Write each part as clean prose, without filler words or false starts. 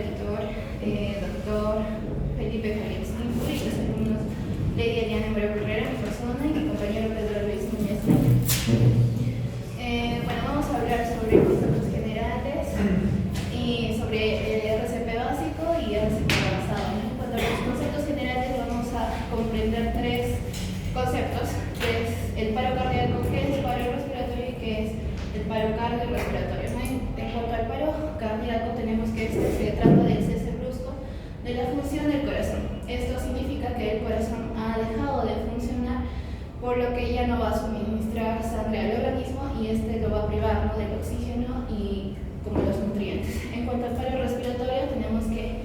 tutor, doctor Felipe Javier Stimpuri, los alumnos Lady Eliana Mora Carrera, mi persona, y mi compañero Pedro Luis Núñez. Bueno, vamos a hablar sobre conceptos generales y sobre el RCP básico y RCP avanzado. En cuanto a los conceptos generales, vamos a comprender tres conceptos, que es el paro cardíaco, que es el paro respiratorio y que es el paro cardiorrespiratorio. En cuanto al paro cardíaco, tenemos que se trata del cese brusco de la función del corazón. Esto significa que el corazón ha dejado de funcionar, por lo que ya no va a suministrar sangre al organismo y este lo va a privar, ¿no?, del oxígeno y como los nutrientes. En cuanto al paro respiratorio, tenemos que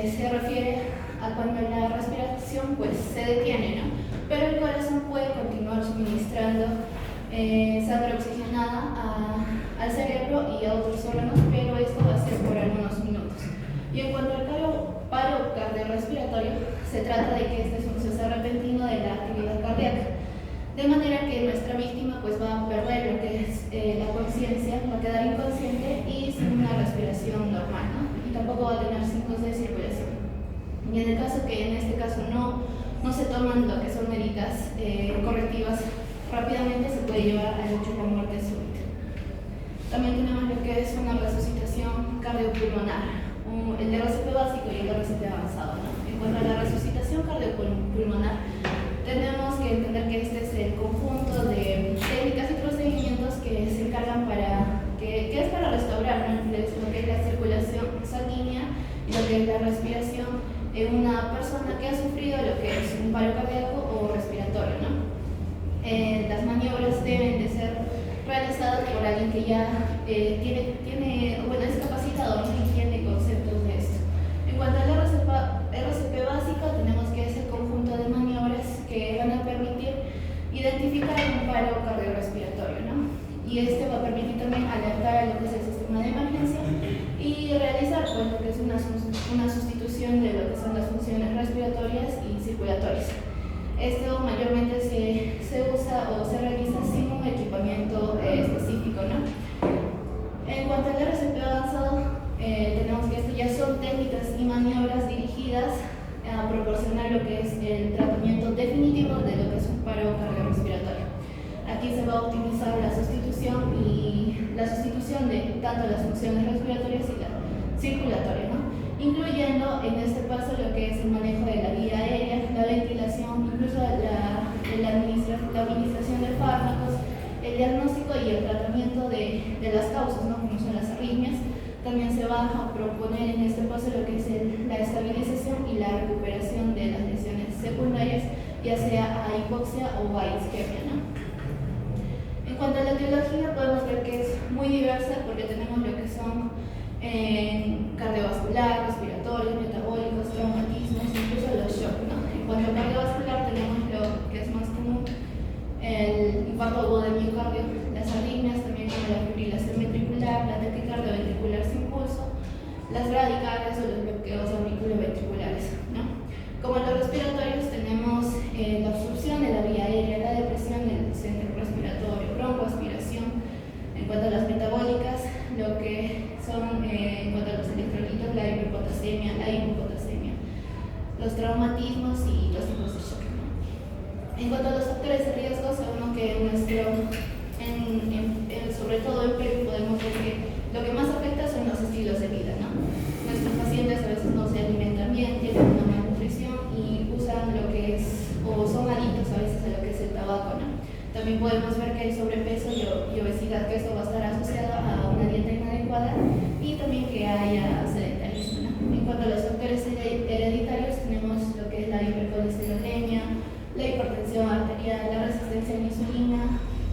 se refiere a cuando la respiración pues se detiene, ¿no?, pero el corazón puede continuar suministrando sangre oxigenada al cerebro y a otros órganos, pero esto va a ser por algunos minutos. Y en cuanto al paro cardiorrespiratorio, se trata de que este es un cese repentino de la actividad cardíaca, de manera que nuestra víctima pues va a perder lo que es la conciencia, va a quedar inconsciente y sin una respiración normal, ¿no? Y tampoco va a tener signos de circulación. Y en el caso que en este caso no se toman lo que son medidas correctivas rápidamente, se puede llevar al hecho de la muerte súbita. También tenemos lo que es una resucitación cardiopulmonar, el RCP básico y el RCP avanzado, ¿no? En cuanto a la resucitación cardiopulmonar, tenemos que entender que este es el conjunto de técnicas y procedimientos que se encargan que es para restaurar, ¿no?, lo que es la circulación sanguínea y lo que es la respiración en una persona que ha sufrido lo que es un paro cardíaco o respiratorio, ¿no? Las maniobras deben de ser realizadas por alguien que ya es capacitado, ¿no?, y tiene conceptos de esto. En cuanto al RCP básico, tenemos que es el conjunto de maniobras que van a permitir identificar un paro cardiorrespiratorio, ¿no? Y este va a permitir también alertar a lo que es el sistema de emergencia y realizar pues lo que es una sustitución de lo que son las funciones respiratorias y circulatorias. Esto mayormente se usa o se realiza sin un equipamiento específico, ¿no? En cuanto al RCP avanzado, tenemos que esto ya son técnicas y maniobras dirigidas a proporcionar lo que es el tratamiento definitivo de lo que es un paro cardiorrespiratorio. Aquí se va a optimizar la sustitución de tanto las funciones respiratorias y la circulatoria, ¿no?, incluyendo en este paso lo que es el manejo de la vía aérea, la ventilación, incluso la administración de fármacos, el diagnóstico y el tratamiento de las causas, ¿no?, como son las arritmias. También se va a proponer en este paso lo que es la estabilización y la recuperación de las lesiones secundarias, ya sea a hipoxia o a isquemia, ¿no? En cuanto a la etiología, podemos ver que es muy diversa porque tenemos lo que son cardiovascular, respiratorios, metabólicos, traumatismos, incluso los shock, ¿no? En cuanto a cardiovascular, tenemos lo que es más común, el infarto agudo del miocardio, las arritmias, también como la fibrilación ventricular, la taquicardia ventricular sin pulso, las bradicardias o los bloqueos auriculoventriculares, ¿no? Como los respiratorios, tenemos la obstrucción de la vía aérea, la depresión del centro respiratorio, broncoaspiración. En cuanto a las metabólicas, lo que son, en cuanto a los electrolitos, la hiperpotasemia, la hipopotasemia, los traumatismos y los tipos de shock, ¿no? En cuanto a los factores de riesgo, sabemos que sobre todo en Perú podemos ver que lo que más afecta son los estilos de vida, ¿no? Nuestros pacientes a veces no se alimentan bien, tienen una malnutrición y usan lo que es, o son adictos a veces a lo que es el tabaco, ¿no? También podemos ver que hay sobrepeso y obesidad, que esto va a estar asociado a una dieta inadecuada y también que haya sedentarismo, ¿no? En cuanto a los factores hereditarios, tenemos lo que es la hipercolesterolemia, la hipertensión arterial, la resistencia a la insulina,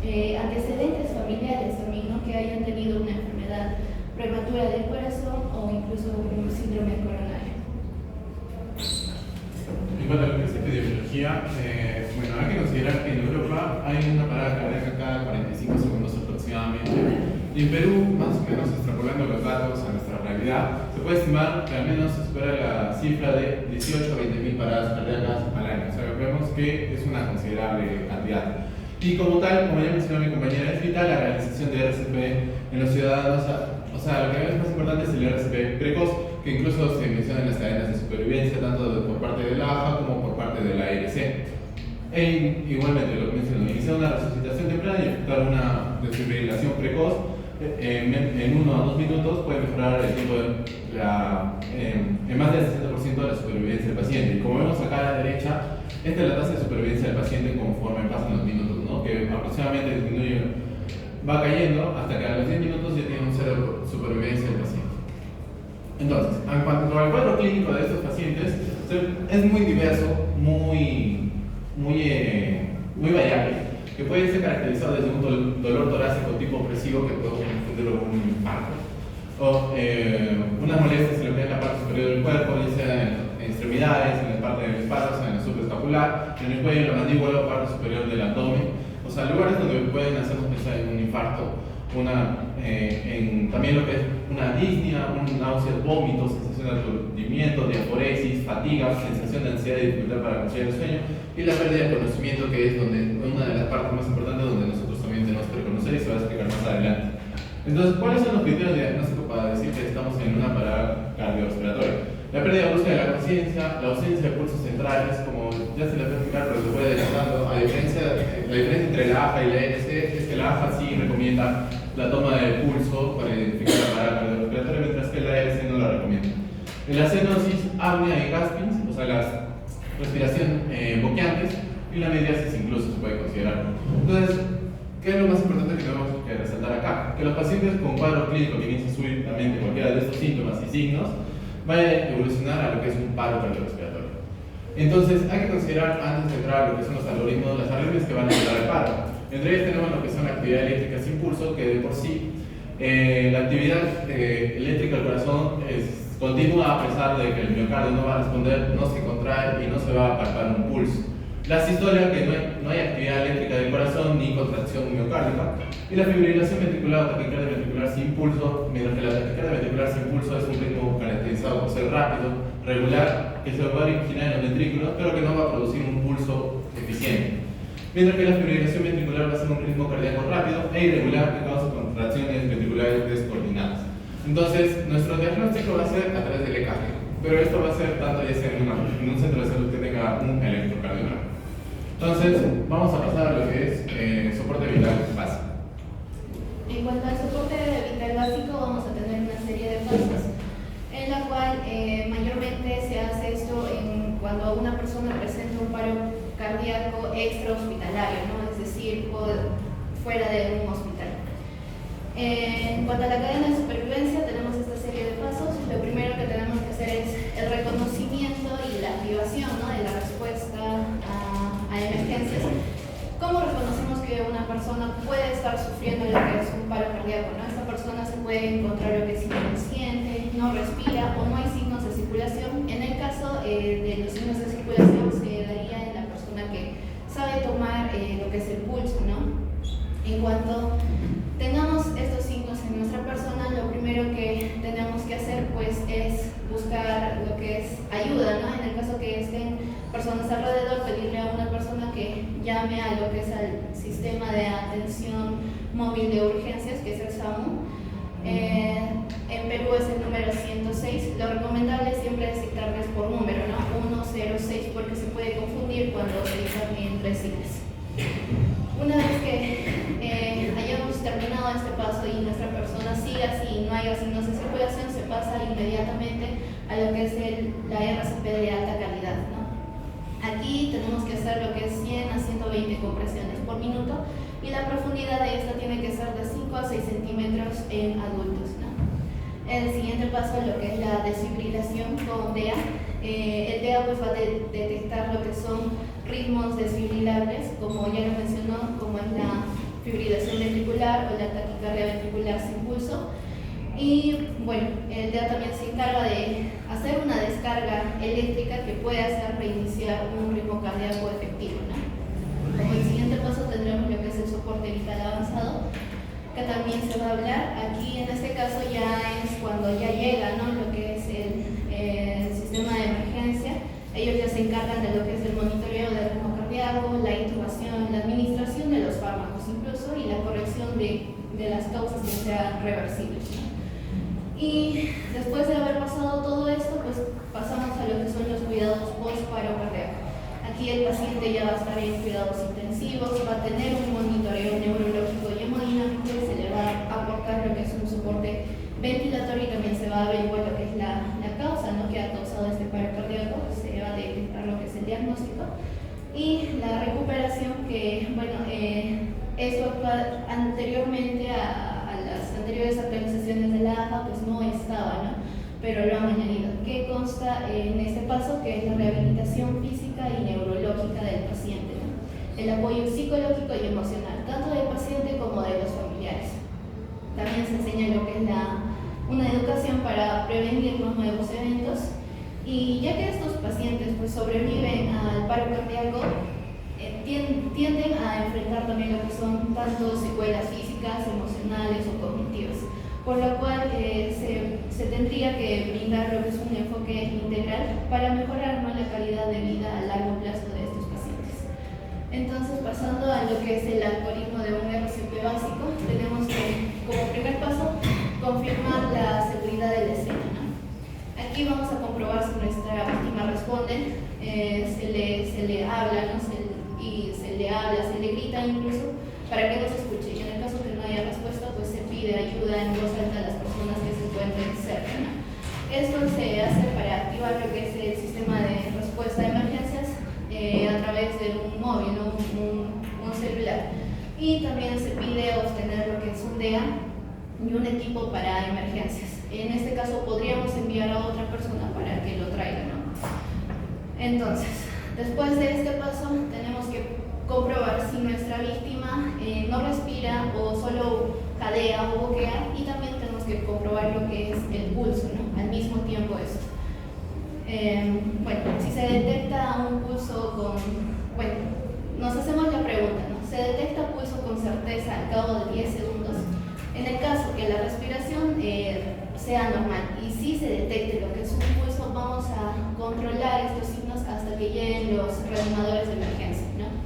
antecedentes familiares también, ¿no?, que hayan tenido una enfermedad prematura del corazón o incluso un síndrome coronario. En cuanto a lo que es epidemiología, hay que considerar que en Europa hay una parada cardíaca cada 45 segundos aproximadamente, y en Perú, más o menos extrapolando los datos a nuestra realidad, se puede estimar que al menos se supera la cifra de 18 a 20 mil paradas cardíacas al año. O sea, vemos que es una considerable cantidad. Y como tal, como ya mencionó mi compañera, es vital la realización de RCP en los ciudadanos, o sea, lo que es más importante es el RCP precoz, que incluso se menciona en las cadenas de supervivencia, tanto por parte del AJA como por parte de la ARC. Igualmente, lo que menciono, iniciar una resucitación temprana y efectuar una desfibrilación precoz en 1 a 2 minutos puede mejorar el tiempo en más del 60% de la supervivencia del paciente. Y como vemos acá a la derecha, esta es la tasa de supervivencia del paciente conforme pasan los minutos, ¿no? Que aproximadamente disminuye, va cayendo hasta que a los 10 minutos ya tiene un cero de supervivencia del paciente. Entonces, en cuanto al cuadro clínico de estos pacientes, es muy diverso, muy variable, que puede ser caracterizado desde un dolor torácico tipo opresivo que podemos confundirlo con un infarto, o unas molestias en lo que es la parte superior del cuerpo, ya sea en extremidades, en la parte del espárrago, en el supraescapular, en el cuello, en la mandíbula o parte superior del abdomen, o sea, lugares donde pueden hacernos pensar en un infarto, también lo que es una disnea, náuseas, vómitos, sensación de aturdimiento, diaforesis, fatiga, sensación de ansiedad y dificultad para conciliar el sueño, y la pérdida de conocimiento, que es una de las partes más importantes donde nosotros también tenemos que reconocer y se va a explicar más adelante. Entonces, ¿cuáles son los criterios de diagnóstico para decir que estamos en una parada cardiorrespiratoria? La pérdida brusca de la conciencia, la ausencia de pulsos centrales, como ya se les va a explicar, pero se puede adelantando. La diferencia entre la AJA y la ERC es que la AJA sí recomienda la toma de pulso para identificar la parada cardiorrespiratoria, mientras que la ERC no la recomienda. En la cenosis, apnea y gasping, o sea, la respiración boqueantes, y la mediasis incluso se puede considerar. Entonces, ¿qué es lo más importante que tenemos que resaltar acá? Que los pacientes con cuadro clínico que inicia súbitamente cualquiera de estos síntomas y signos vaya a evolucionar a lo que es un paro cardiorrespiratorio. Entonces, hay que considerar, antes de entrar a lo que son los algoritmos, las arritmias que van a ayudar al paro. Entre ellas tenemos lo que son la actividad eléctrica sin pulso, que de por sí la actividad eléctrica del corazón es continua a pesar de que el miocardio no va a responder, no se contrae y no se va a palpar un pulso. La sistolia, que no hay actividad eléctrica del corazón ni contracción miocárdica. Y la fibrilación ventricular o taquicardia ventricular sin pulso, mientras que la taquicardia ventricular sin pulso es un ritmo caracterizado por ser rápido, regular, que se va a originar en los ventrículos, pero que no va a producir un pulso eficiente. Mientras que la fibrilación ventricular va a ser un ritmo cardíaco rápido e irregular que causa contracciones ventriculares descoordinadas. Entonces, nuestro diagnóstico va a ser a través del EKG, pero esto va a ser tanto ya sea en un centro de salud que tenga un electrocardiograma. Entonces, vamos a pasar a lo que es soporte vital básico. En cuanto al soporte vital básico, vamos a tener una serie de fases en la cual mayormente se hace esto cuando una persona presenta un paro cardíaco extrahospitalario, ¿no? Es decir, fuera de un hospital. En cuanto a la cadena de supervivencia, tenemos esta serie de pasos. Lo primero que tenemos que hacer es el reconocimiento y la activación, ¿no?, de la respuesta a emergencias. ¿Cómo reconocemos que una persona puede estar sufriendo lo que es un paro cardíaco, ¿no? Esta persona se puede encontrar lo que es inconsciente, no respira o no hay signos de circulación. En el caso de los signos de circulación se daría en la persona que sabe tomar lo que es el pulso, ¿no? En cuanto tengamos estos signos en nuestra persona, lo primero que tenemos que hacer pues es buscar lo que es ayuda, ¿no? En el caso que estén personas alrededor, pedirle a una persona que llame a lo que es al sistema de atención móvil de urgencias, que es el SAMU. En Perú es el número 106. Lo recomendable siempre es citarles por número, ¿no? 106, porque se puede confundir cuando se dicen en 3 siglas. Una vez que hayamos terminado este paso y nuestra persona siga así y no haya signos de circulación, se pasa inmediatamente a lo que es la RCP de alta calidad, ¿no? Aquí tenemos que hacer lo que es 100 a 120 compresiones por minuto y la profundidad de esta tiene que ser de 5 a 6 centímetros en adultos, ¿no? El siguiente paso es lo que es la desfibrilación con DEA. El DEA pues va a detectar lo que son ritmos desfibrilables, como ya lo mencionó, como es la fibrilación ventricular o la taquicardia ventricular sin pulso. Y bueno, el DEA también se encarga de hacer una descarga eléctrica que puede hacer reiniciar un ritmo cardíaco efectivo, ¿no? Como el siguiente paso tendremos lo que es el soporte vital avanzado, que también se va a hablar. Aquí en este caso ya es cuando ya llega, ¿no?, lo que es el sistema de emergencia. Ellos ya se encargan de lo que es el monitoreo del ritmo cardíaco, la intubación, la administración de los fármacos incluso y la corrección de las causas que sean reversibles, ¿no? Y después de haber pasado todo esto, pues pasamos a lo que son los cuidados post-paro cardíaco. Aquí el paciente ya va a estar en cuidados intensivos, va a tener un monitoreo neurológico y hemodinámico y se le va a aportar lo que es un soporte ventilatorio y también se va a averiguar lo que es la causa, ¿no?, que ha causado este paro cardíaco, se va a detectar lo que es el diagnóstico y la recuperación que, bueno, eso anteriormente a las anteriores actualizaciones de la AJA pues no estaba, ¿no?, pero lo han añadido, que consta en este paso que es la rehabilitación física y neurológica del paciente, ¿no?, el apoyo psicológico y emocional, tanto del paciente como de los familiares. También se enseña lo que es una educación para prevenir los nuevos eventos y ya que estos pacientes pues sobreviven al paro cardíaco, tienden a enfrentar también lo que son tanto secuelas físicas, emocionales o cognitivas, por lo cual se tendría que brindar lo que es un enfoque integral para mejorar, ¿no?, la calidad de vida a largo plazo de estos pacientes. Entonces, pasando a lo que es el algoritmo de un RCP básico, tenemos que, como primer paso, confirmar la seguridad de la escena, ¿no? Aquí vamos a comprobar si nuestra víctima responde, se le habla, ¿no?, se le grita incluso para que nos escuche, y en el caso que no haya respuesta, pues se pide ayuda en voz alta a las personas que se encuentren cerca, ¿no? Esto se hace para activar lo que es el sistema de respuesta de emergencias a través de un móvil, ¿no?, un celular, y también se pide obtener lo que es un DEA y un equipo para emergencias. En este caso podríamos enviar a otra persona para que lo traiga, ¿no? Entonces, después de este paso tenemos que comprobar si nuestra víctima no respira o solo jadea o boquea, y también tenemos que comprobar lo que es el pulso, ¿no?, al mismo tiempo esto. Bueno, si se detecta un pulso bueno, nos hacemos la pregunta, ¿no?, ¿se detecta pulso con certeza al cabo de 10 segundos? En el caso que la respiración sea normal y si se detecte lo que es un pulso, vamos a controlar estos signos hasta que lleguen los reanimadores de emergencia, ¿no?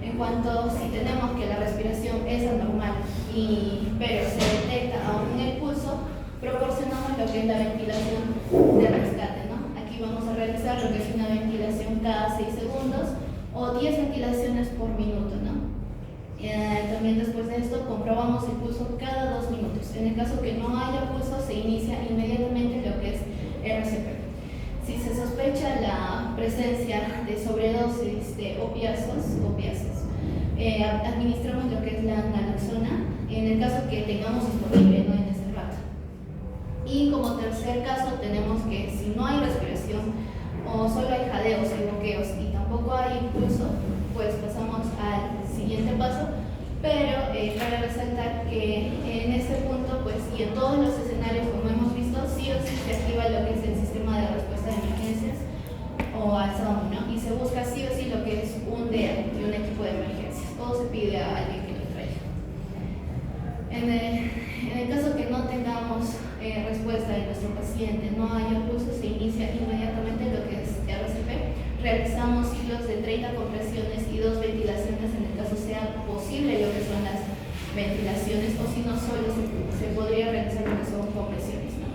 En cuanto si tenemos que la respiración es anormal, pero se detecta aún el pulso, proporcionamos lo que es la ventilación de rescate, ¿no? Aquí vamos a realizar lo que es una ventilación cada 6 segundos o 10 ventilaciones por minuto, ¿no? También después de esto comprobamos el pulso cada 2 minutos. En el caso que no haya pulso, se inicia inmediatamente lo que es RCP. Si se sospecha la presencia de sobredosis de opiáceos, administramos lo que es la naloxona en el caso que tengamos disponible, ¿no?, en ese rato. Y como tercer caso tenemos que si no hay respiración o solo hay jadeos y bloqueos y tampoco hay pulso, pues pasamos al siguiente paso, pero para resaltar que en este punto pues y en todos los escenarios, como hemos visto, sí o sí se activa lo que es el sistema de respuesta de emergencias o al SAMU, ¿no?, y se busca sí o sí lo que es un DEA y un equipo de emergencias, o se pide a alguien que lo traiga. En el caso que no tengamos respuesta de nuestro paciente, no haya pulso, se inicia inmediatamente lo que es RCP. Realizamos ciclos de 30 compresiones y 2 ventilaciones en el caso sea posible lo que son las ventilaciones, o si no, solo se podría realizar lo que son compresiones, ¿no?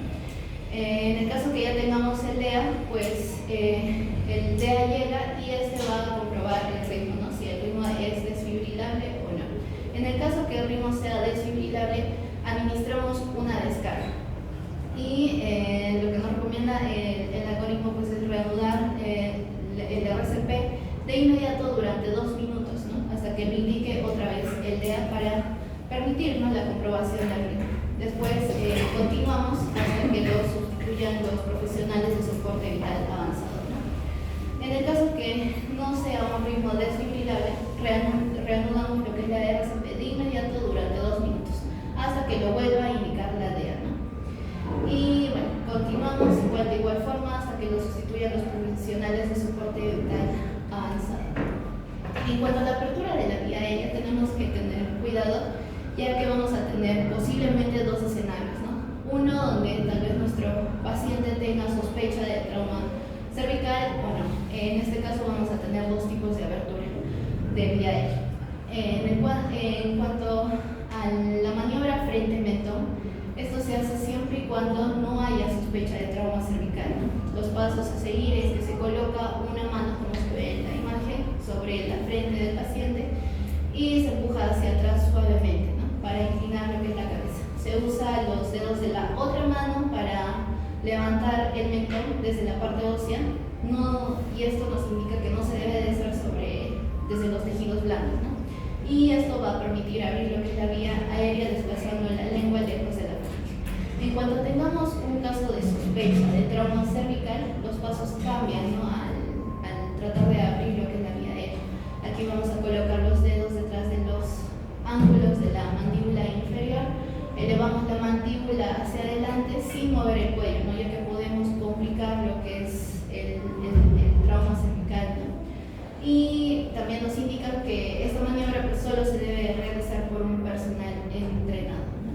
En el caso que ya tengamos el DEA, pues el DEA llega y este va a comprobar el ritmo, ¿no?, si el ritmo es desfibrilable o no. En el caso que el ritmo sea desfibrilable, administramos una descarga. Y lo que nos recomienda el algoritmo pues es reanudar el RCP de inmediato durante 2 minutos, ¿no?, hasta que me indique otra vez el DEA para permitirnos la comprobación del ritmo. Después continuamos hasta que lo sustituyan los profesionales de soporte vital avanzado, ¿no? En el caso que no sea un ritmo desfibrilable, reanudamos lo que es la RCP de inmediato durante 2 minutos hasta que lo vuelva a indicar la DEA, ¿no? Y bueno, continuamos de igual forma hasta que lo sustituyan los profesionales de soporte vital avanzado. En cuanto a la apertura de la vía aérea, tenemos que tener cuidado, ya que vamos a tener posiblemente 2 escenarios, ¿no? Uno donde tal vez nuestro paciente tenga sospecha de trauma cervical, o no. En este caso vamos a tener 2 tipos de abertura de vía aérea. En cuanto a la maniobra frente-mentón, Esto se hace siempre y cuando no haya sospecha de trauma cervical, ¿no? Los pasos a seguir es que se coloca una mano, como se ve en la imagen, sobre la frente del paciente y se empuja hacia atrás suavemente, ¿no? Para inclinar lo que es la cabeza. Se usa los dedos de la otra mano para levantar el mentón desde la parte ósea, y esto nos indica que no se debe de hacer desde los tejidos blandos, ¿no? Y esto va a permitir abrir lo que es la vía aérea desplazando la lengua lejos de la faringe. En cuanto tengamos un caso de sospecha de trauma cervical, los pasos cambian, ¿no? al tratar de abrir lo que es la vía aérea. Aquí vamos a colocar los dedos detrás de los ángulos de la mandíbula inferior, elevamos la mandíbula hacia adelante sin mover el cuello, ¿no? Ya que podemos complicar lo que es el trauma cervical, ¿no? Y también nos indican que esta maniobra pues, solo se debe realizar por un personal entrenado, ¿no?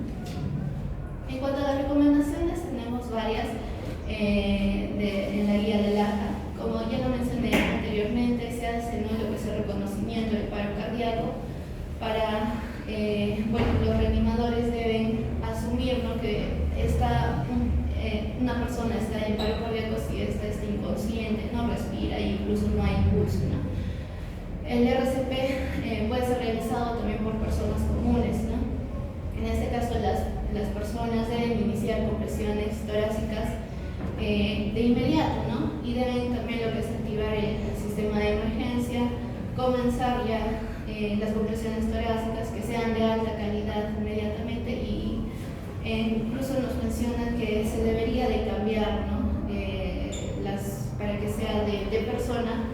En cuanto a las recomendaciones, tenemos varias en la guía de LAJA. Como ya lo mencioné anteriormente, se hace, ¿no?, lo que es el reconocimiento del paro cardíaco. Los reanimadores deben asumir, ¿no?, que una persona está en paro cardíaco si ésta está inconsciente, no respira e incluso no hay pulso, ¿no? El RCP puede ser realizado también por personas comunes, ¿no? En este caso, las personas deben iniciar compresiones torácicas de inmediato, ¿no? Y deben también lo que es activar el sistema de emergencia, comenzar ya las compresiones torácicas que sean de alta calidad inmediatamente, y incluso nos mencionan que se debería de cambiar, ¿no?, para que sea de persona,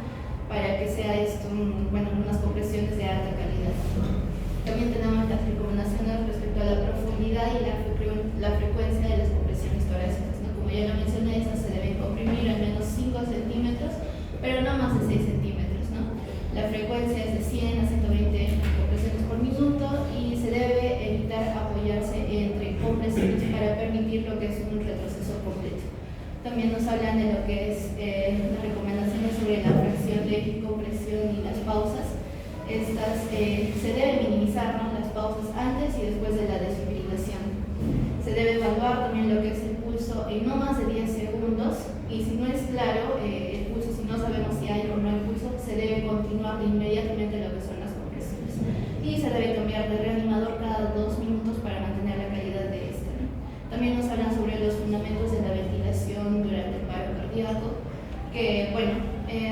para que sea unas compresiones de alta calidad. También tenemos las recomendaciones respecto a la profundidad y la frecuencia de las compresiones torácicas, ¿no? Como ya lo mencioné, esas se deben comprimir al menos 5 centímetros, pero no más de 6 centímetros, ¿no? La frecuencia es de 100 a 120 compresiones por minuto y se debe evitar apoyarse entre compresiones para permitir lo que es un retroceso completo. También nos hablan de lo que es las recomendaciones sobre la fracción de compresión y las pausas. Estas se deben minimizar, ¿no?, las pausas antes y después de la desfibrilación. Se debe evaluar también lo que es el pulso en no más de 10 segundos, y si no es claro el pulso, si no sabemos si hay o no hay pulso, se debe continuar de inmediatamente lo que son las compresiones. Y se debe cambiar de reanimador cada 2 minutos para mantener la calidad de este, ¿no? También nos hablan sobre los fundamentos de la ventilación durante el paro cardíaco, que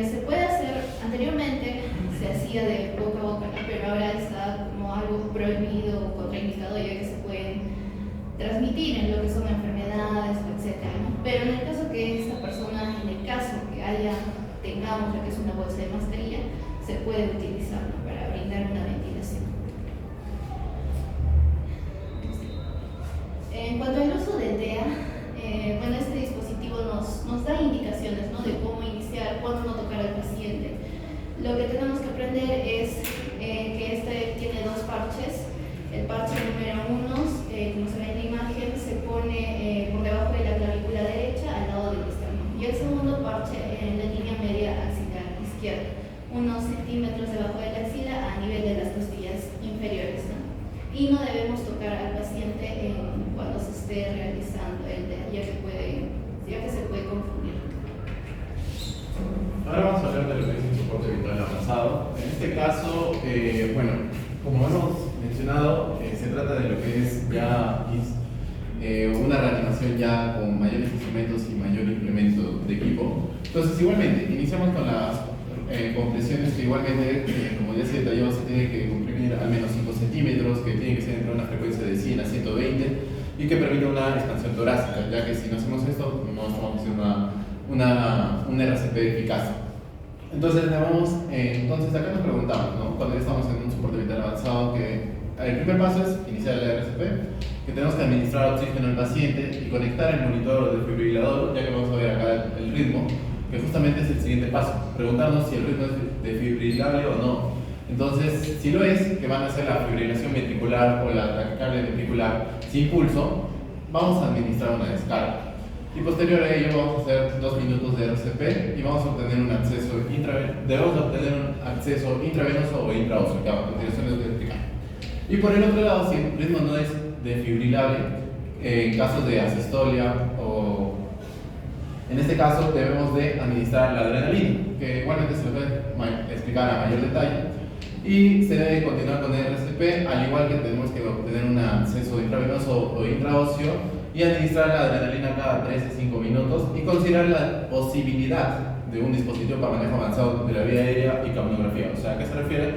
se puede hacer. Anteriormente se hacía de boca a boca, ¿no?, pero ahora está como algo prohibido o contraindicado, ya que se pueden transmitir en lo que son enfermedades, etcétera, ¿no? Pero en el caso que esta persona, en el caso que tengamos lo que es una bolsa de mascarilla, se puede utilizar, ¿no?, para brindar una ventilación. En cuanto al uso del DEA, este dispositivo nos da indicaciones, ¿no?, de cómo iniciar, cuándo no tocar al paciente. Lo que tenemos que aprender es que este tiene 2 parches. El parche número 1, como se ve en la imagen, se pone por debajo de la clavícula derecha al lado del externo. Y el segundo parche en la línea media axilar izquierda, unos centímetros debajo de la axila a nivel de las costillas inferiores, ¿no? Y no debemos tocar al paciente cuando se esté realizando el DEA, ya que se puede confundir. Ahora vamos a hablar de lo que es el soporte vital avanzado. En este caso, como hemos mencionado, se trata de lo que es ya una reanimación ya con mayores instrumentos y mayor implemento de equipo. Entonces, igualmente, iniciamos con las compresiones que igualmente, como ya se detalló, se tiene que comprimir al menos 5 centímetros, que tiene que ser entre una frecuencia de 100 a 120 y que permite una expansión torácica, ya que si no hacemos esto, no estamos haciendo un RCP eficaz. Entonces, acá nos preguntamos, ¿no?, cuando ya estamos en un soporte vital avanzado, que el primer paso es iniciar el RCP, que tenemos que administrar oxígeno al paciente y conectar el monitor del desfibrilador, ya que vamos a ver acá el ritmo, que justamente es el siguiente paso, preguntarnos si el ritmo es desfibrilable o no. Entonces, si lo es, que van a hacer la fibrilación ventricular o la taquicardia ventricular sin pulso, vamos a administrar una descarga. Y posterior a ello vamos a hacer 2 minutos de RCP y vamos a obtener un acceso intravenoso o intraóseo, que a continuación les voy a explicar. Y por el otro lado, si el ritmo no es desfibrilable, en casos de asistolia o en este caso debemos de administrar la adrenalina, que igualmente se lo voy a explicar a mayor detalle, y se debe continuar con el RCP, al igual que tenemos que obtener un acceso intravenoso o intraóseo y administrar la adrenalina cada 3 a 5 minutos y considerar la posibilidad de un dispositivo para manejo avanzado de la vía aérea y capnografía. O sea, ¿a qué se refiere?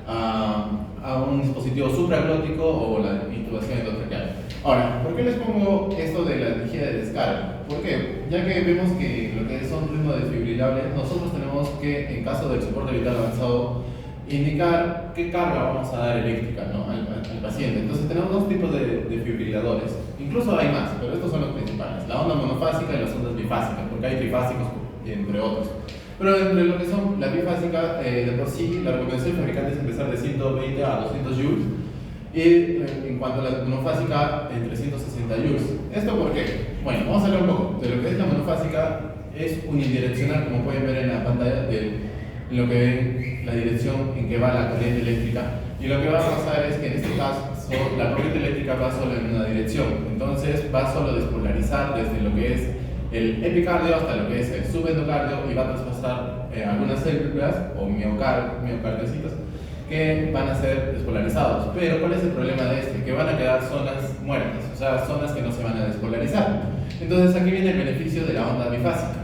A un dispositivo supraglótico o la intubación endotraqueal. Ahora, ¿por qué les pongo esto de la energía de descarga? ¿Por qué? Ya que vemos que lo que son ritmos desfibrilables, nosotros tenemos que, en caso del soporte vital avanzado, indicar qué carga vamos a dar eléctrica, ¿no? al paciente. Entonces tenemos dos tipos de desfibriladores. Incluso hay más, pero estos son los principales. La onda monofásica y las ondas bifásicas, porque hay trifásicos, entre otros. Pero entre lo que son la bifásica, de por sí, la recomendación del fabricante es empezar de 120 a 200 joules. Y en cuanto a la monofásica, en 360 joules. ¿Esto por qué? Bueno, vamos a hablar un poco de lo que es la monofásica. Es unidireccional, como pueden ver en la pantalla, de lo que ven la dirección en que va la corriente eléctrica. Y lo que va a pasar es que en este caso la corriente eléctrica va solo en una dirección. Entonces va solo a despolarizar desde lo que es el epicardio hasta lo que es el subendocardio y va a traspasar algunas células o miocardiocitos que van a ser despolarizados. Pero ¿cuál es el problema de este? Que van a quedar zonas muertas, o sea, zonas que no se van a despolarizar. Entonces aquí viene el beneficio de la onda bifásica,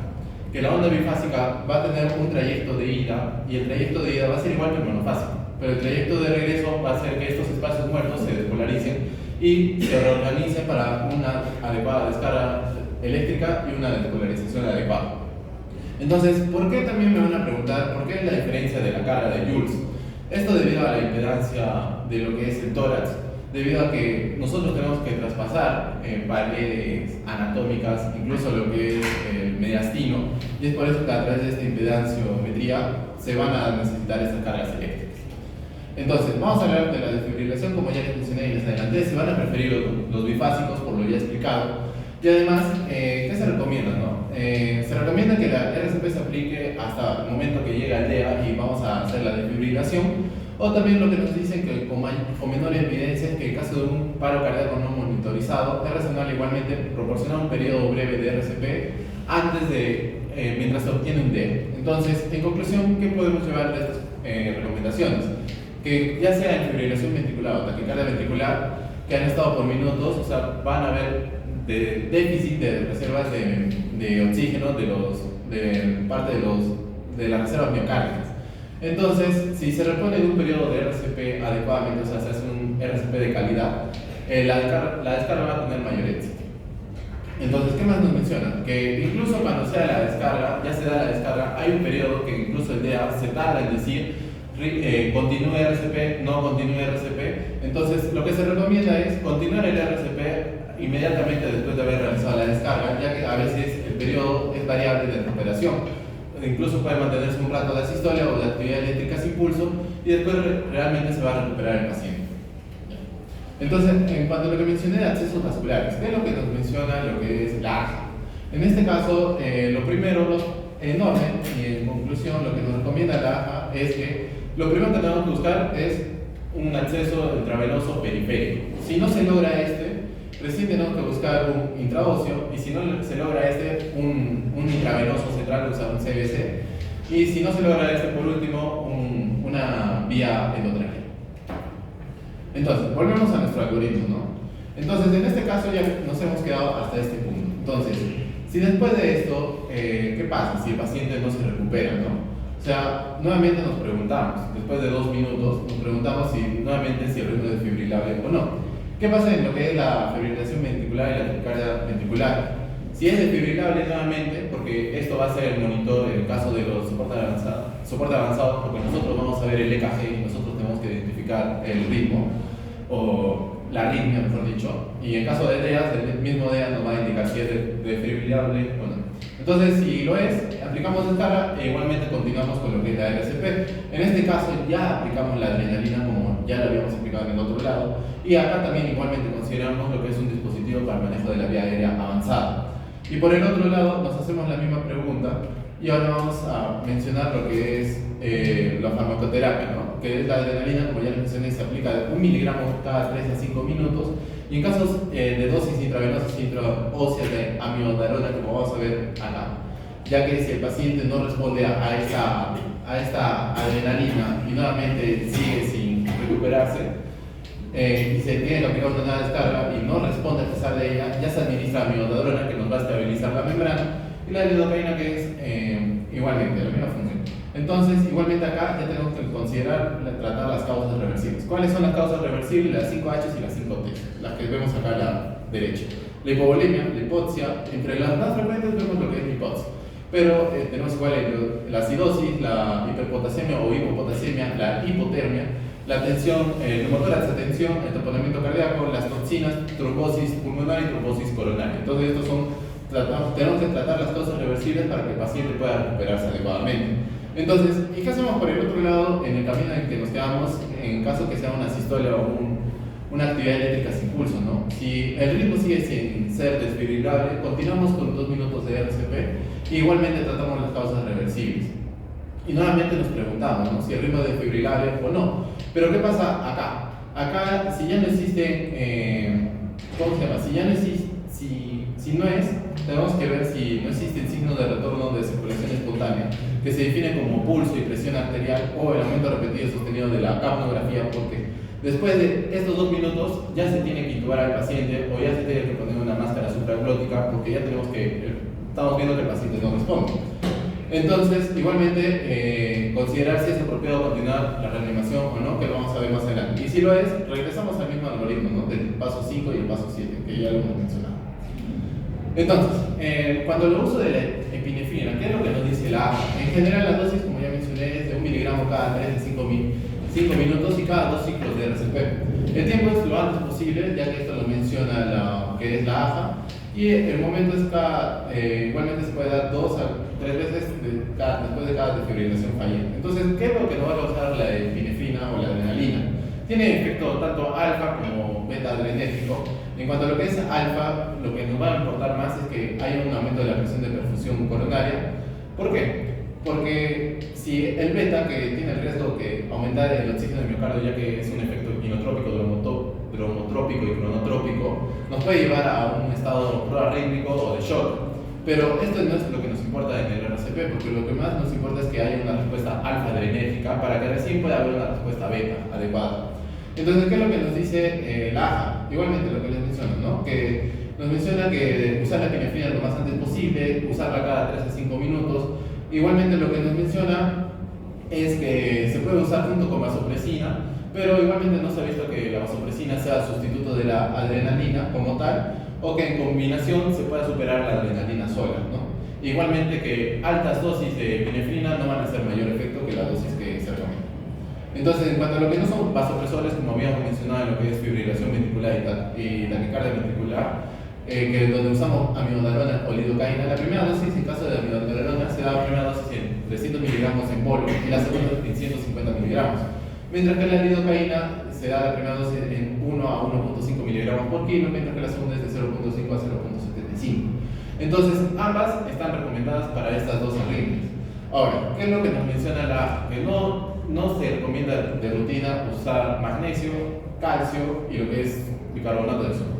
que la onda bifásica va a tener un trayecto de ida y el trayecto de ida va a ser igual que el monofásico, pero el trayecto de regreso va a hacer que estos espacios muertos se despolaricen y se reorganicen para una adecuada descarga eléctrica y una despolarización adecuada. Entonces, ¿por qué también me van a preguntar por qué la diferencia de la carga de joules? Esto debido a la impedancia de lo que es el tórax, debido a que nosotros tenemos que traspasar paredes anatómicas, incluso lo que es el mediastino, y es por eso que a través de esta impedanciometría se van a necesitar estas cargas eléctricas. Entonces, vamos a hablar de la desfibrilación, como ya les mencioné y les adelanté, se van a preferir los bifásicos, por lo ya explicado. Y además, ¿qué se recomienda? No? Se recomienda que la RCP se aplique hasta el momento que llega el DEA y vamos a hacer la desfibrilación. O también lo que nos dicen que con menor evidencia es que en caso de un paro cardíaco no monitorizado, es razonable igualmente proporcionar un periodo breve de RCP antes de, mientras se obtiene un DEA. Entonces, en conclusión, ¿qué podemos llevar de estas recomendaciones? Que ya sea en fibrilación ventricular o taquicardia ventricular, que han estado por minutos, o sea, van a haber de déficit de reservas de oxígeno de parte de las reservas miocárdicas. Entonces, si se repone en un periodo de RCP adecuadamente, o sea, se hace un RCP de calidad, la descarga va a tener mayor éxito. Entonces, ¿qué más nos menciona? Que incluso cuando sea la descarga, ya se da la descarga, hay un periodo que incluso el DEA se tarda en decir continúe RCP, no continúe RCP. Entonces, lo que se recomienda es continuar el RCP inmediatamente después de haber realizado la descarga, ya que a veces el periodo es variable de recuperación. Incluso puede mantenerse un rato de asistolia o de actividad eléctrica sin pulso y después realmente se va a recuperar el paciente. Entonces, en cuanto a lo que mencioné de accesos vasculares, ¿qué es lo que nos menciona lo que es la AJA? En este caso, lo primero, en orden y en conclusión, lo que nos recomienda la AJA es que lo primero que tenemos que buscar es un acceso intravenoso periférico. Si no se logra recién tenemos que buscar un intraóseo, y si no se logra un intravenoso central, usar un CVC, y si no se logra por último, una vía endotraqueal. Entonces, volvemos a nuestro algoritmo, ¿no? Entonces, en este caso ya nos hemos quedado hasta este punto. Entonces, si después de esto, ¿qué pasa si el paciente no se recupera, ¿no? O sea, nuevamente nos preguntamos, después de 2 minutos, nos preguntamos si el ritmo es desfibrilable o no. ¿Qué pasa en lo que es la fibrilación ventricular y la taquicardia ventricular? Si es desfibrilable nuevamente, porque esto va a ser el monitor en el caso de los soporte avanzado, porque nosotros vamos a ver el EKG y nosotros tenemos que identificar el ritmo, o la arritmia, mejor dicho, y en caso de DEA, el mismo DEA nos va a indicar si es desfibrilable o no. Entonces, si lo es, aplicamos descarga e igualmente continuamos con lo que es la RCP. En este caso ya aplicamos la adrenalina como ya lo habíamos aplicado en el otro lado, y acá también igualmente consideramos lo que es un dispositivo para el manejo de la vía aérea avanzada. Y por el otro lado nos hacemos la misma pregunta y ahora vamos a mencionar lo que es la farmacoterapia, ¿no? que es la adrenalina, como ya les mencioné, se aplica de 1 miligramo cada 3 a 5 minutos. Y en casos de dosis intravenosas intraóseas de amiodarona, como vamos a ver acá, ya que si el paciente no responde a esta adrenalina y nuevamente sigue sin recuperarse, y se tiene que aplicar una nueva descarga y no responde a pesar de ella, ya se administra amiodarona, que nos va a estabilizar la membrana, y la lidocaína, que es igualmente la misma función. Entonces, igualmente acá ya tenemos que considerar tratar las causas reversibles. ¿Cuáles son las causas reversibles? Las 5H y las 5T, las que vemos acá a la derecha. La hipovolemia, la hipoxia, entre las más frecuentes vemos lo que es la hipoxia. Pero tenemos igual la acidosis, la hiperpotasemia o hipopotasemia, la hipotermia, la tensión, el neumotórax, la tensión, el taponamiento cardíaco, las toxinas, trombosis pulmonar y trombosis coronaria. Entonces, estos son, tenemos que tratar las causas reversibles para que el paciente pueda recuperarse adecuadamente. Entonces, ¿y qué hacemos por el otro lado en el camino en que nos quedamos en caso que sea una sistolia o una actividad eléctrica sin pulso, ¿no? Si el ritmo sigue sin ser desfibrilable, continuamos con 2 minutos de RCP y igualmente tratamos las causas reversibles. Y nuevamente nos preguntamos, ¿no?, si el ritmo es desfibrilable o no. Pero ¿qué pasa acá? Acá, si ya no existen, ¿cómo se llama? Si ya no existe, si no es, tenemos que ver si no existe el signo de retorno de circulación espontánea, que se define como pulso y presión arterial o el aumento repetido y sostenido de la capnografía, porque después de estos 2 minutos ya se tiene que intubar al paciente o ya se tiene que poner una máscara supraglótica, porque ya estamos viendo que el paciente no responde. Entonces, igualmente, considerar si es apropiado continuar la reanimación o no, que lo vamos a ver más adelante. Y si lo es, regresamos al mismo algoritmo, ¿no?, del paso 5 y el paso 7, que ya lo hemos mencionado. Entonces, cuando lo uso de la epinefrina, ¿qué es lo que nos dice la AHA? En general, la dosis, como ya mencioné, es de 1 miligramo cada 3 a 5 minutos y cada 2 ciclos de RCP. El tiempo es lo antes posible, ya que esto lo menciona que es la AHA, y el momento es igualmente se puede dar 2 a 3 veces después de cada desfibrilación fallida. Entonces, ¿qué es lo que nos va a causar la epinefrina o la adrenalina? Tiene efecto tanto alfa como beta adrenérgico. En cuanto a lo que es alfa, lo que nos va a importar más es que haya un aumento de la presión de perfusión coronaria. ¿Por qué? Porque si el beta, que tiene el riesgo de aumentar el oxígeno del miocardio, ya que es un efecto inotrópico, dromotrópico y cronotrópico, nos puede llevar a un estado proarrítmico o de shock. Pero esto no es lo que nos importa en el RCP, porque lo que más nos importa es que haya una respuesta alfa adrenérgica para que recién pueda haber una respuesta beta adecuada. Entonces, ¿qué es lo que nos dice la AHA? Igualmente lo que les menciono, ¿no?, que nos menciona que usar la epinefrina lo más antes posible, usarla cada 3 a 5 minutos. Igualmente lo que nos menciona es que se puede usar junto con vasopresina, pero igualmente no se ha visto que la vasopresina sea sustituto de la adrenalina como tal, o que en combinación se pueda superar la adrenalina sola, ¿no? Igualmente que altas dosis de epinefrina no van a hacer mayor efecto que la dosis que se recomienda. Entonces, en cuanto a lo que no son vasopresores, como habíamos mencionado en lo que es fibrilación ventricular y taquicardia ventricular, que donde usamos amiodarona o lidocaína, la primera dosis en caso de amiodarona se da la primera dosis en 300 miligramos en polvo y la segunda en 150 miligramos. Mientras que la lidocaína se da la primera dosis en 1 a 1.5 miligramos por kilo, mientras que la segunda es de 0.5 a 0.75. Entonces, ambas están recomendadas para estas dos arritmias. Ahora, ¿qué es lo que nos menciona la AHA? Que no se recomienda de rutina usar magnesio, calcio y lo que es bicarbonato de sodio.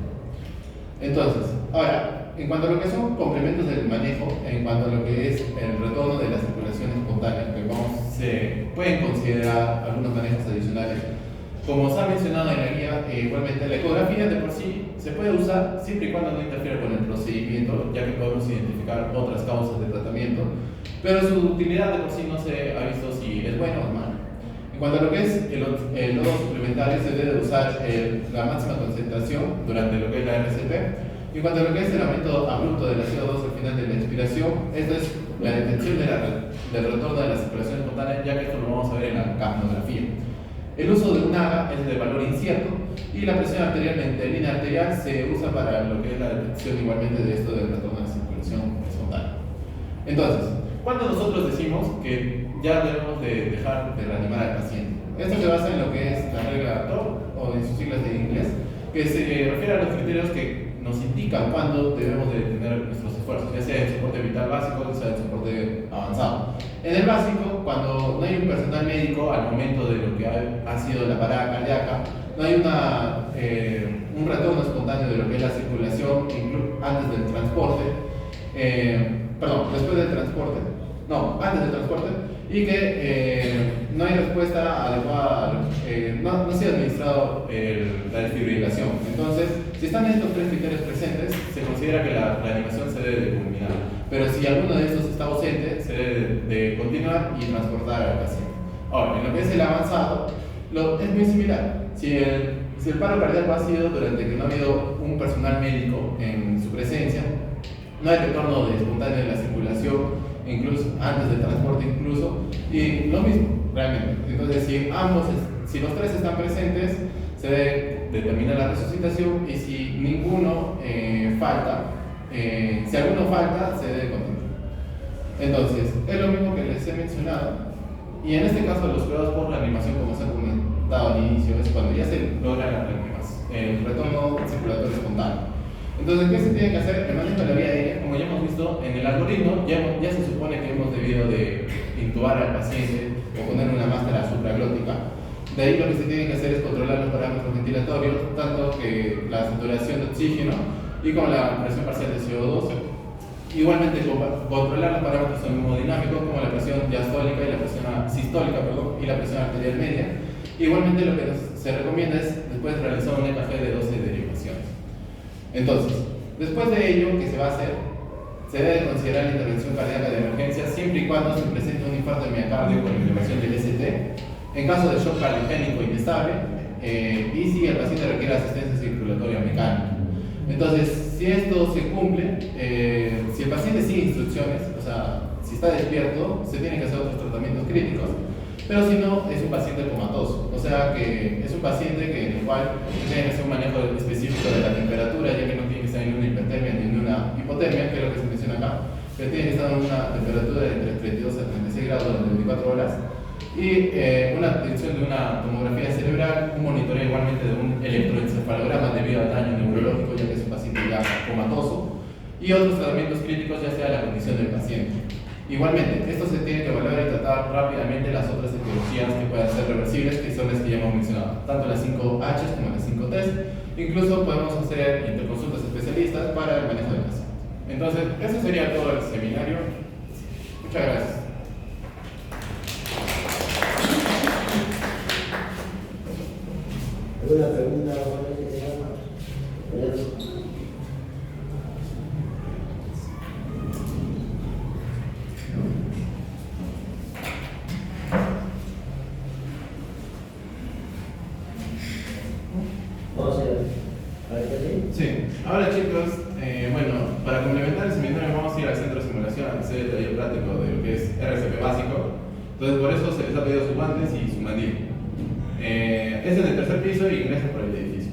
Entonces, ahora, en cuanto a lo que son complementos del manejo, en cuanto a lo que es el retorno de la circulación espontánea, se pueden considerar algunos manejos adicionales. Como se ha mencionado en la guía, igualmente la ecografía de por sí se puede usar siempre y cuando no interfiera con el procedimiento, ya que podemos identificar otras causas de tratamiento, pero su utilidad de por sí no se ha visto si es buena o mala. En cuanto a lo que es el lodo suplementario, se debe usar la máxima concentración durante lo que es la RCP. Y en cuanto a lo que es el aumento abrupto del CO2 al final de la expiración, esto es la detención del retorno de la circulación espontánea, ya que esto lo vamos a ver en la capnografía. El uso de un AGA es de valor incierto y la presión arterial en línea arterial se usa para lo que es la detección igualmente de esto del retorno de la circulación espontánea. Entonces, cuando nosotros decimos que ya debemos de dejar de reanimar al paciente, esto se basa en lo que es la regla TOP o en sus siglas de inglés, que se refiere a los criterios que nos indican cuándo debemos de tener nuestros esfuerzos, ya sea el soporte vital básico, ya sea el soporte avanzado. En el básico caso, cuando no hay un personal médico al momento de lo que ha sido la parada cardíaca, no hay un retorno espontáneo de lo que es la circulación antes del transporte, después del transporte, antes del transporte, y que no hay respuesta adecuada, no se ha administrado la desfibrilación. Entonces, si están estos tres criterios presentes, se considera que la reanimación se debe de culminar. Pero si alguno de estos está ausente, se debe de continuar y transportar al paciente. Ahora, en lo que es el avanzado, es muy similar. Si el paro cardíaco ha sido durante que no ha habido un personal médico en su presencia, no hay retorno espontáneo de la circulación, incluso antes del transporte y lo mismo, realmente. Entonces, si los tres están presentes, se debe determinar la resucitación, y si ninguno falta, si alguno falta, se debe continuar. Entonces, es lo mismo que les he mencionado, y en este caso los cuidados por reanimación, como se ha comentado al inicio, es cuando ya se logra el retorno circulatorio espontáneo. Entonces, ¿qué se tiene que hacer? El manejo de la vía aérea, como ya hemos visto en el algoritmo, ya se supone que hemos debido de intubar al paciente o poner una máscara supraglótica. De ahí lo que se tiene que hacer es controlar los parámetros ventilatorios, tanto que la saturación de oxígeno y como la presión parcial de CO2. Igualmente, controlar los parámetros hemodinámicos como la presión diastólica y la presión sistólica, y la presión arterial media. Igualmente, lo que se recomienda es después realizar un EKG de 12 derivaciones. Entonces, después de ello, ¿qué se va a hacer? Se debe considerar la intervención cardíaca de emergencia siempre y cuando se presente un infarto de miocardio con elevación del ST, en caso de shock cardiogénico inestable, y si el paciente requiere asistencia circulatoria mecánica. Entonces, si esto se cumple, si el paciente sigue instrucciones, o sea, si está despierto, se tienen que hacer otros tratamientos críticos, pero si no, es un paciente comatoso, o sea que es un paciente en el cual tiene que hacer un manejo específico de la temperatura, ya que no tiene que estar en una hipertermia ni en una hipotermia, que es lo que se menciona acá, pero tiene que estar en una temperatura de entre 32 a 36 grados durante 24 horas, y una atención de una tomografía cerebral, un monitoreo igualmente de un electroencefalograma debido al daño neurológico, ya que es un paciente ya comatoso, y otros tratamientos críticos, ya sea la condición del paciente. Igualmente, esto se tiene que evaluar y tratar rápidamente las otras etiologías que puedan ser reversibles, que son las que ya hemos mencionado, tanto las 5H como las 5T. Incluso podemos hacer interconsultas especialistas para el manejo del paciente. Entonces, eso sería todo el seminario. Muchas gracias. ¿Alguna pregunta? Sí, ahora chicos, para complementar el seminario vamos a ir al centro de simulación a hacer el taller práctico de lo que es RCP básico. Entonces por eso se les ha pedido sus guantes y su mandil. Es en el tercer piso y ingresan por el edificio.